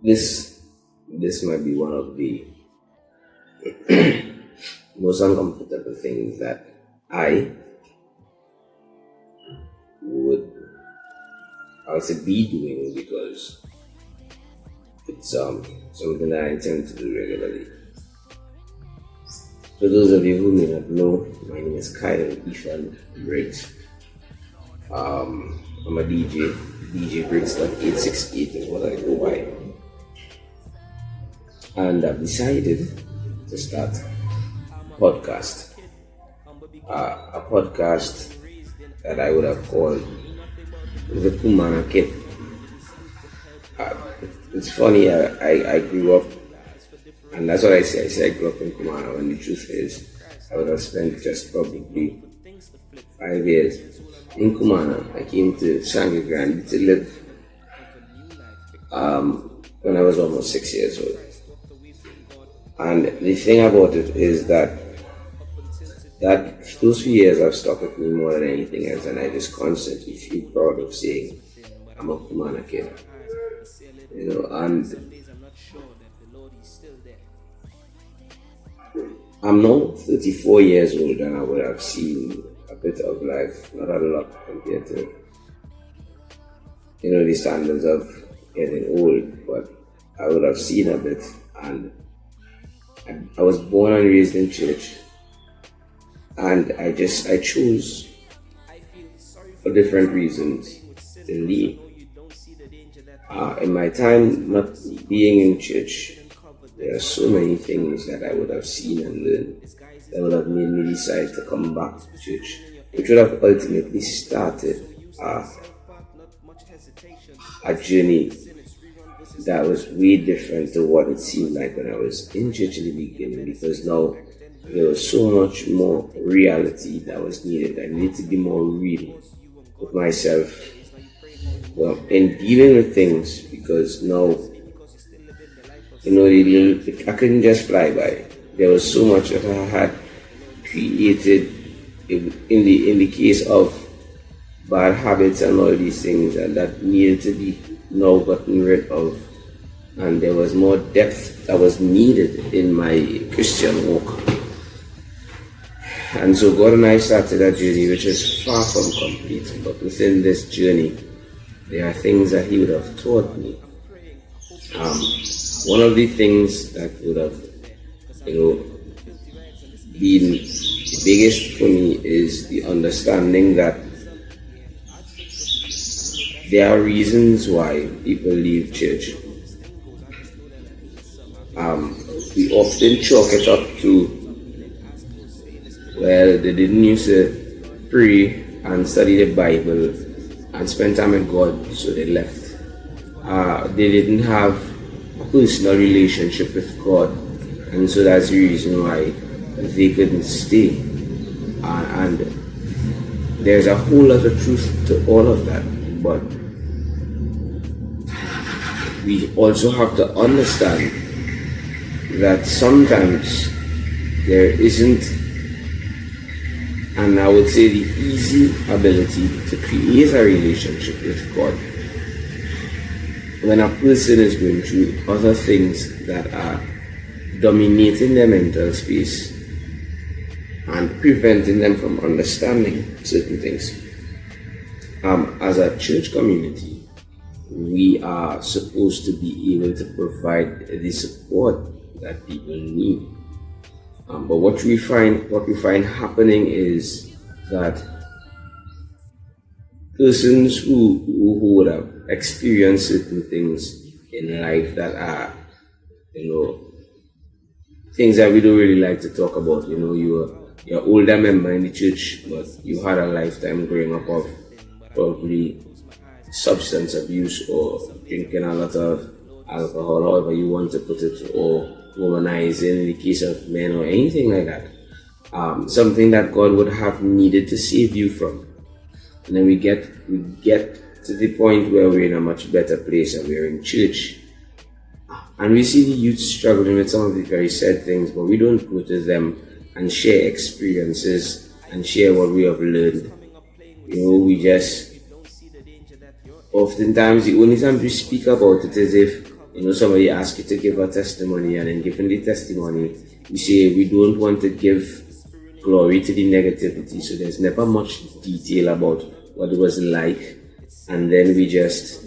this might be one of the most uncomfortable things that I would also be doing, because it's something that I intend to do regularly. For those of you who may not know, my name is Kyle Ethan Briggs. I'm a DJ. DJ Briggs 868 is what I go by. And I've decided to start a podcast. A podcast that I would have called the Cumana Kid. It's funny, I grew up, and that's what I say. I say I grew up in Cumana, when the truth is I would have spent just probably 5 years in Cumana. I came to Sangre Grande to live when I was almost 6 years old. And the thing about it is that those few years have stuck with me more than anything else, and I just constantly feel proud of saying I'm a Cumana kid. And I'm now 34 years old, and I would have seen a bit of life, not a lot compared to the standards of getting old, but I would have seen a bit. And I was born and raised in church, and I chose for different reasons to leave. In my time not being in church, there are so many things that I would have seen and learned that would have made me decide to come back to church, which would have ultimately started a journey that was way different to what it seemed like when I was in church in the beginning, because now there was so much more reality that was needed. I needed to be more real with myself, in dealing with things, because now, I couldn't just fly by. There was so much that I had created in the case of bad habits and all these things, and that needed to be now gotten rid of. And there was more depth that was needed in my Christian walk. And so God and I started a journey which is far from complete, but within this journey, there are things that He would have taught me. One of the things that would have, been the biggest for me is the understanding that there are reasons why people leave church. We often chalk it up to, well, they didn't used to pray and study the Bible and spend time with God, so they left. They didn't have a personal relationship with God, and so that's the reason why they couldn't stay. And there's a whole lot of truth to all of that, but we also have to understand that sometimes there isn't, and I would say the easy ability to create a relationship with God when a person is going through other things that are dominating their mental space and preventing them from understanding certain things. As a church community, we are supposed to be able to provide the support that people need. But what we find happening is that persons who would have experienced certain things in life that are, things that we don't really like to talk about. You're an older member in the church, but you had a lifetime growing up of probably substance abuse or drinking a lot of alcohol, however you want to put it, or womanizing in the case of men or anything like that. Something that God would have needed to save you from. And then we get to the point where we're in a much better place and we're in church. And we see the youth struggling with some of the very sad things, but we don't go to them and share experiences and share what we have learned. We just, oftentimes the only time we speak about it is if somebody asks you to give a testimony, and in giving the testimony, you say we don't want to give glory to the negativity, so there's never much detail about what it was like, and then we just,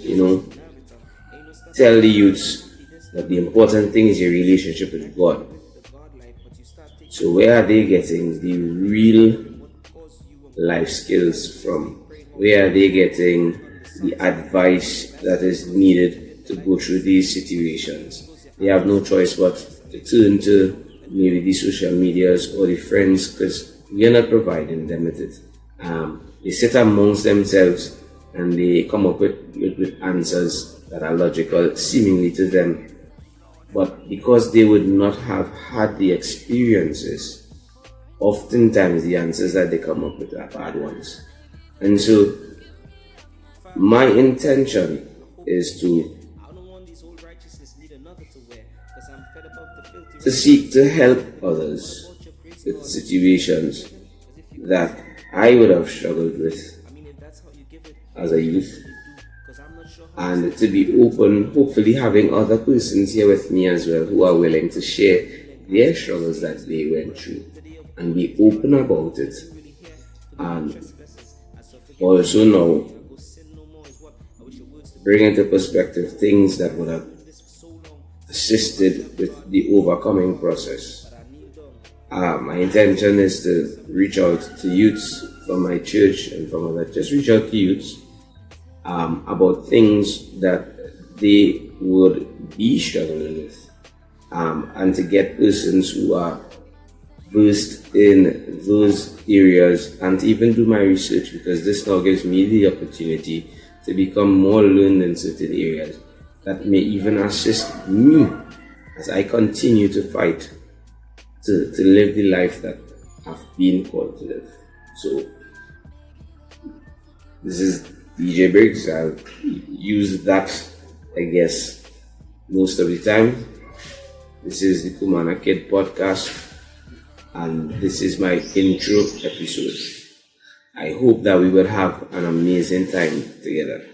tell the youths that the important thing is your relationship with God. So where are they getting the real life skills from? Where are they getting the advice that is needed to go through these situations? They have no choice but to turn to maybe the social medias or the friends, because we are not providing them with it. They sit amongst themselves and they come up with answers that are logical seemingly to them, but because they would not have had the experiences, oftentimes the answers that they come up with are bad ones. And so my intention is to seek to help others with situations that I would have struggled with as a youth, and to be open, hopefully having other persons here with me as well who are willing to share their struggles that they went through and be open about it, and also now bring into perspective things that would have assisted with the overcoming process. My intention is to reach out to youths from my church and from other, just reach out to youths about things that they would be struggling with, and to get persons who are versed in those areas, and to even do my research, because this now gives me the opportunity to become more learned in certain areas that may even assist me as I continue to fight to live the life that I've been called to live. So this is DJ Briggs. I'll use that, I guess, most of the time. This is the Cumana Kid Podcast, and this is my intro episode. I hope that we will have an amazing time together.